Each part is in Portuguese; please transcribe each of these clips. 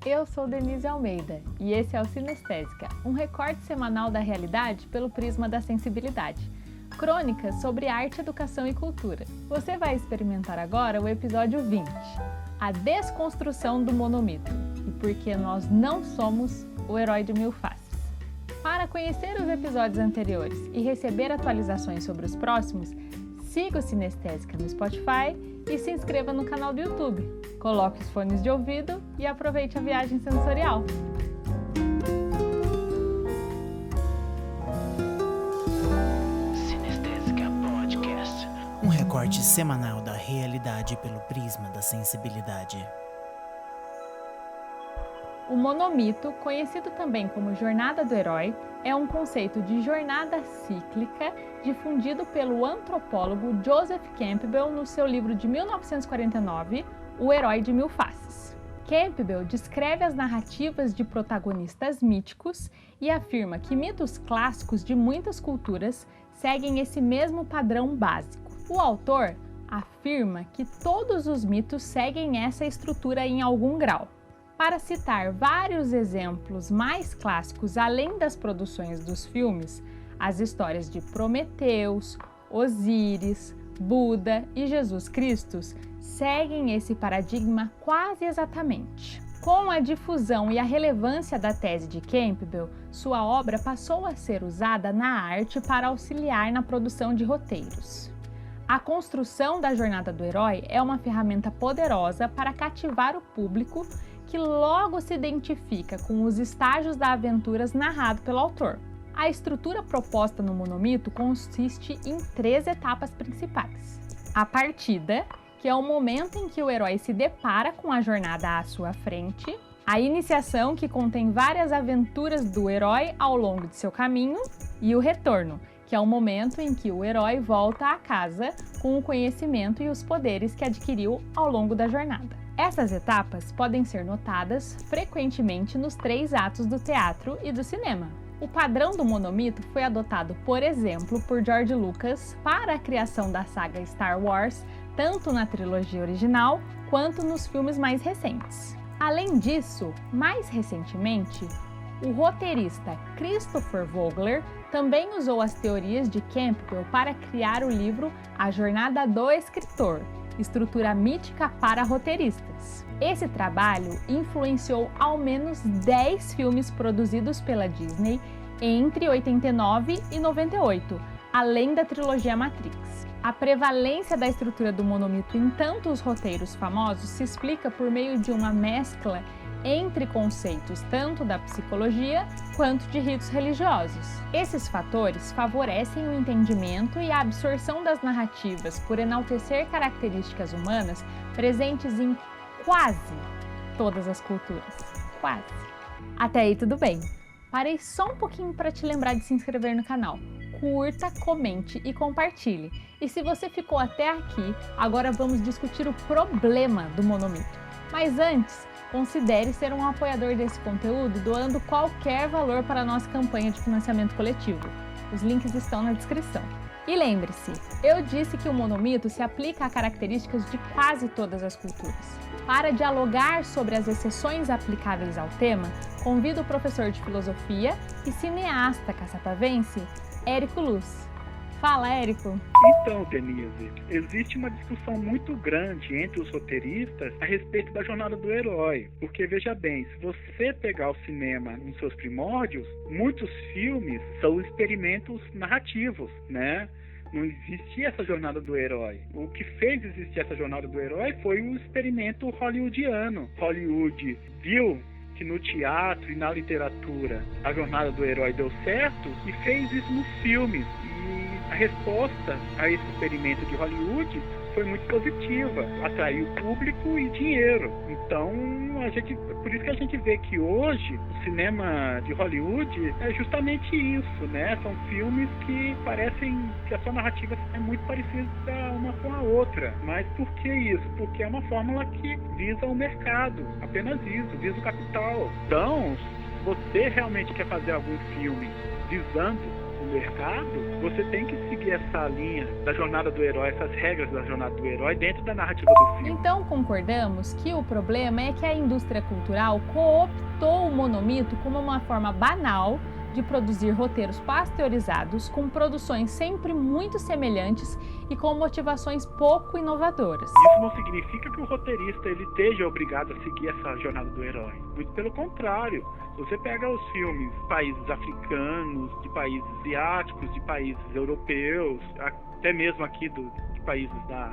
Eu sou Denise Almeida e esse é o Sinestésica, um recorte semanal da realidade pelo prisma da sensibilidade. Crônicas sobre arte, educação e cultura. Você vai experimentar agora o episódio 20, a desconstrução do monomito e por que nós não somos o herói de mil faces. Para conhecer os episódios anteriores e receber atualizações sobre os próximos, siga o Sinestésica no Spotify e se inscreva no canal do YouTube. Coloque os fones de ouvido e aproveite a viagem sensorial. Sinestésica Podcast. Um recorte semanal da realidade pelo prisma da sensibilidade. O monomito, conhecido também como jornada do herói, é um conceito de jornada cíclica difundido pelo antropólogo Joseph Campbell no seu livro de 1949, O Herói de Mil Faces. Campbell descreve as narrativas de protagonistas míticos e afirma que mitos clássicos de muitas culturas seguem esse mesmo padrão básico. O autor afirma que todos os mitos seguem essa estrutura em algum grau. Para citar vários exemplos mais clássicos além das produções dos filmes, as histórias de Prometeus, Osíris, Buda e Jesus Cristo seguem esse paradigma quase exatamente. Com a difusão e a relevância da tese de Campbell, sua obra passou a ser usada na arte para auxiliar na produção de roteiros. A construção da jornada do herói é uma ferramenta poderosa para cativar o público que logo se identifica com os estágios da aventura narrado pelo autor. A estrutura proposta no monomito consiste em 3 etapas principais. A partida, que é o momento em que o herói se depara com a jornada à sua frente. A iniciação, que contém várias aventuras do herói ao longo de seu caminho. E o retorno, que é o momento em que o herói volta à casa com o conhecimento e os poderes que adquiriu ao longo da jornada. Essas etapas podem ser notadas frequentemente nos 3 atos do teatro e do cinema. O padrão do monomito foi adotado, por exemplo, por George Lucas para a criação da saga Star Wars, tanto na trilogia original quanto nos filmes mais recentes. Além disso, mais recentemente, o roteirista Christopher Vogler também usou as teorias de Campbell para criar o livro A Jornada do Escritor, estrutura mítica para roteiristas. Esse trabalho influenciou ao menos 10 filmes produzidos pela Disney entre 89 e 98, além da trilogia Matrix. A prevalência da estrutura do monomito em tantos roteiros famosos se explica por meio de uma mescla entre conceitos tanto da psicologia quanto de ritos religiosos. Esses fatores favorecem o entendimento e a absorção das narrativas por enaltecer características humanas presentes em quase todas as culturas. Quase. Até aí tudo bem. Parei só um pouquinho para te lembrar de se inscrever no canal. Curta, comente e compartilhe. E se você ficou até aqui, agora vamos discutir o problema do monomito. Mas antes, considere ser um apoiador desse conteúdo doando qualquer valor para a nossa campanha de financiamento coletivo. Os links estão na descrição. E lembre-se, eu disse que o monomito se aplica a características de quase todas as culturas. Para dialogar sobre as exceções aplicáveis ao tema, convido o professor de filosofia e cineasta caçapavense, Érico Luz. Fala, Érico! Então, Denise, existe uma discussão muito grande entre os roteiristas a respeito da jornada do herói. Porque, veja bem, se você pegar o cinema nos seus primórdios, muitos filmes são experimentos narrativos, né? Não existia essa jornada do herói. O que fez existir essa jornada do herói foi o experimento hollywoodiano. Hollywood viu que no teatro e na literatura a jornada do herói deu certo e fez isso nos filmes. E a resposta a esse experimento de Hollywood foi muito positiva, atraiu público e dinheiro. Então, por isso que a gente vê que hoje o cinema de Hollywood é justamente isso, né? São filmes que parecem que a sua narrativa é muito parecida uma com a outra. Mas por que isso? Porque é uma fórmula que visa o mercado, apenas isso, visa o capital. Então, se você realmente quer fazer algum filme visando o mercado, você tem que seguir essa linha da jornada do herói, essas regras da jornada do herói dentro da narrativa do filme. Então concordamos que o problema é que a indústria cultural cooptou o monomito como uma forma banal de produzir roteiros pasteurizados com produções sempre muito semelhantes e com motivações pouco inovadoras. Isso não significa que o roteirista ele esteja obrigado a seguir essa jornada do herói. Muito pelo contrário. Se você pega os filmes de países africanos, de países asiáticos, de países europeus, até mesmo aqui de países da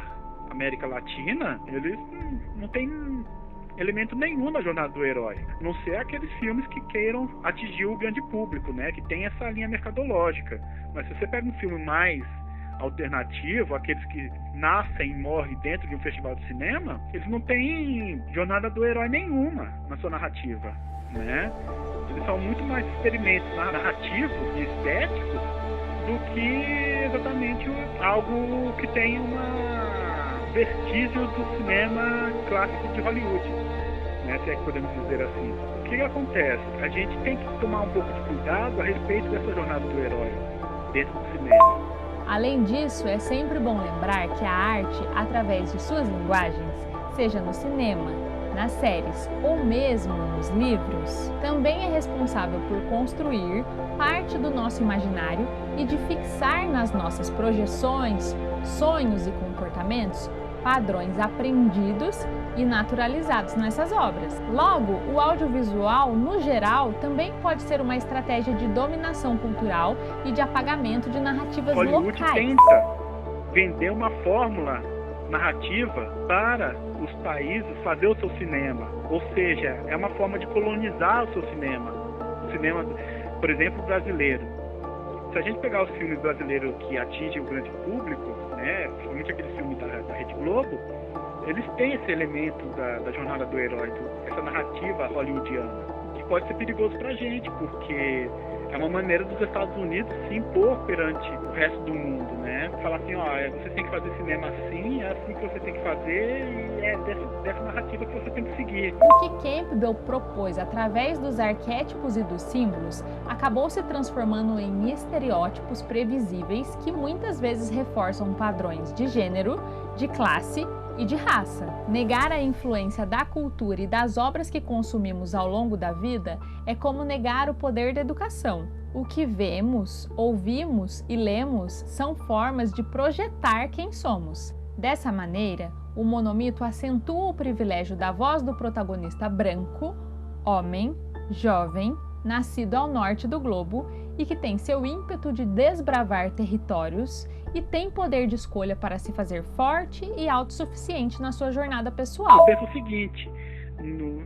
América Latina, eles não têm elemento nenhum na jornada do herói, a não ser aqueles filmes que queiram atingir o grande público, né, que tem essa linha mercadológica. Mas se você pega um filme mais alternativo, aqueles que nascem e morrem dentro de um festival de cinema, eles não têm jornada do herói nenhuma na sua narrativa, né? Eles são muito mais experimentos narrativos e estéticos do que exatamente algo que tem vestígios do cinema clássico de Hollywood, né, se é que podemos dizer assim. O que acontece? A gente tem que tomar um pouco de cuidado a respeito dessa jornada do herói dentro do cinema. Além disso, é sempre bom lembrar que a arte, através de suas linguagens, seja no cinema, nas séries ou mesmo nos livros, também é responsável por construir parte do nosso imaginário e de fixar nas nossas projeções, sonhos e comportamentos padrões aprendidos e naturalizados nessas obras. Logo, o audiovisual, no geral, também pode ser uma estratégia de dominação cultural e de apagamento de narrativas Hollywood locais. Tenta vender uma fórmula narrativa para os países fazer o seu cinema, ou seja, é uma forma de colonizar o seu cinema. O cinema, por exemplo, brasileiro. Se a gente pegar os filmes brasileiros que atingem o grande público, né, principalmente aqueles filmes da Rede Globo, eles têm esse elemento da jornada do herói, essa narrativa hollywoodiana, que pode ser perigoso pra gente, porque é uma maneira dos Estados Unidos se impor perante o resto do mundo, né? Falar assim, você tem que fazer cinema assim, é assim que você tem que fazer, e é dessa narrativa que você tem que seguir. O que Campbell propôs através dos arquétipos e dos símbolos acabou se transformando em estereótipos previsíveis que muitas vezes reforçam padrões de gênero, de classe e de raça. Negar a influência da cultura e das obras que consumimos ao longo da vida é como negar o poder da educação. O que vemos, ouvimos e lemos são formas de projetar quem somos. Dessa maneira, o monomito acentua o privilégio da voz do protagonista branco, homem, jovem, nascido ao norte do globo e que tem seu ímpeto de desbravar territórios e tem poder de escolha para se fazer forte e autossuficiente na sua jornada pessoal. Eu penso o seguinte,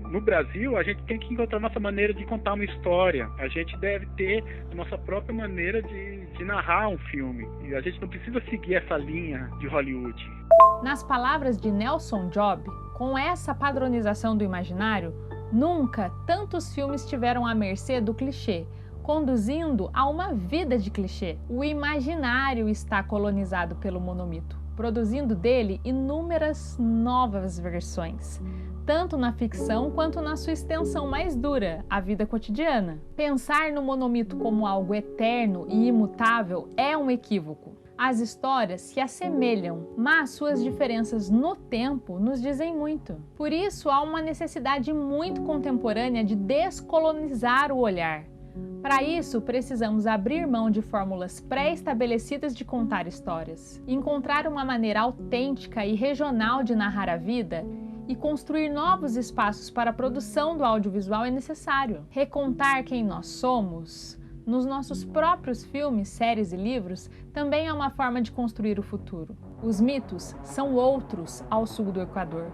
no Brasil a gente tem que encontrar a nossa maneira de contar uma história, a gente deve ter a nossa própria maneira de narrar um filme, e a gente não precisa seguir essa linha de Hollywood. Nas palavras de Nelson Job, com essa padronização do imaginário, nunca tantos filmes tiveram à mercê do clichê, conduzindo a uma vida de clichê. O imaginário está colonizado pelo monomito, produzindo dele inúmeras novas versões, tanto na ficção quanto na sua extensão mais dura, a vida cotidiana. Pensar no monomito como algo eterno e imutável é um equívoco. As histórias se assemelham, mas suas diferenças no tempo nos dizem muito. Por isso, há uma necessidade muito contemporânea de descolonizar o olhar. Para isso, precisamos abrir mão de fórmulas pré-estabelecidas de contar histórias, encontrar uma maneira autêntica e regional de narrar a vida e construir novos espaços para a produção do audiovisual é necessário. Recontar quem nós somos nos nossos próprios filmes, séries e livros também é uma forma de construir o futuro. Os mitos são outros ao sul do Equador.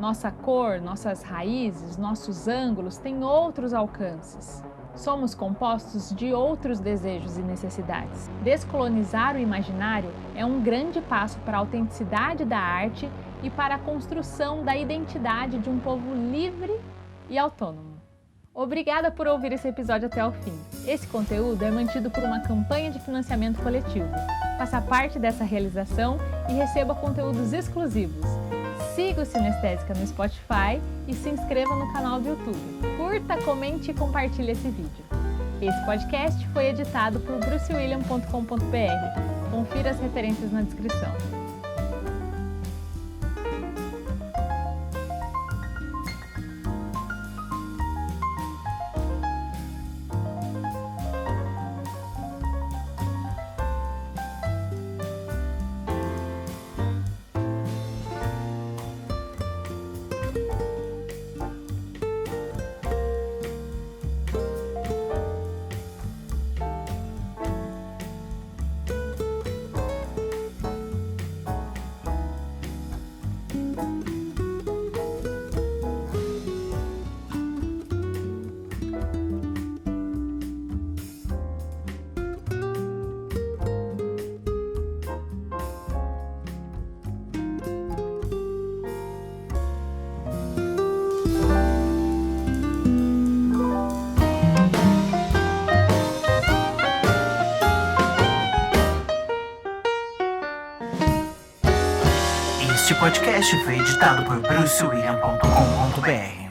Nossa cor, nossas raízes, nossos ângulos têm outros alcances. Somos compostos de outros desejos e necessidades. Descolonizar o imaginário é um grande passo para a autenticidade da arte e para a construção da identidade de um povo livre e autônomo. Obrigada por ouvir esse episódio até o fim. Esse conteúdo é mantido por uma campanha de financiamento coletivo. Faça parte dessa realização e receba conteúdos exclusivos. Siga o Cinestésica no Spotify e se inscreva no canal do YouTube. Curta, comente e compartilhe esse vídeo. Esse podcast foi editado por brucewilliam.com.br. Confira as referências na descrição. Este podcast foi editado por brucewilliam.com.br.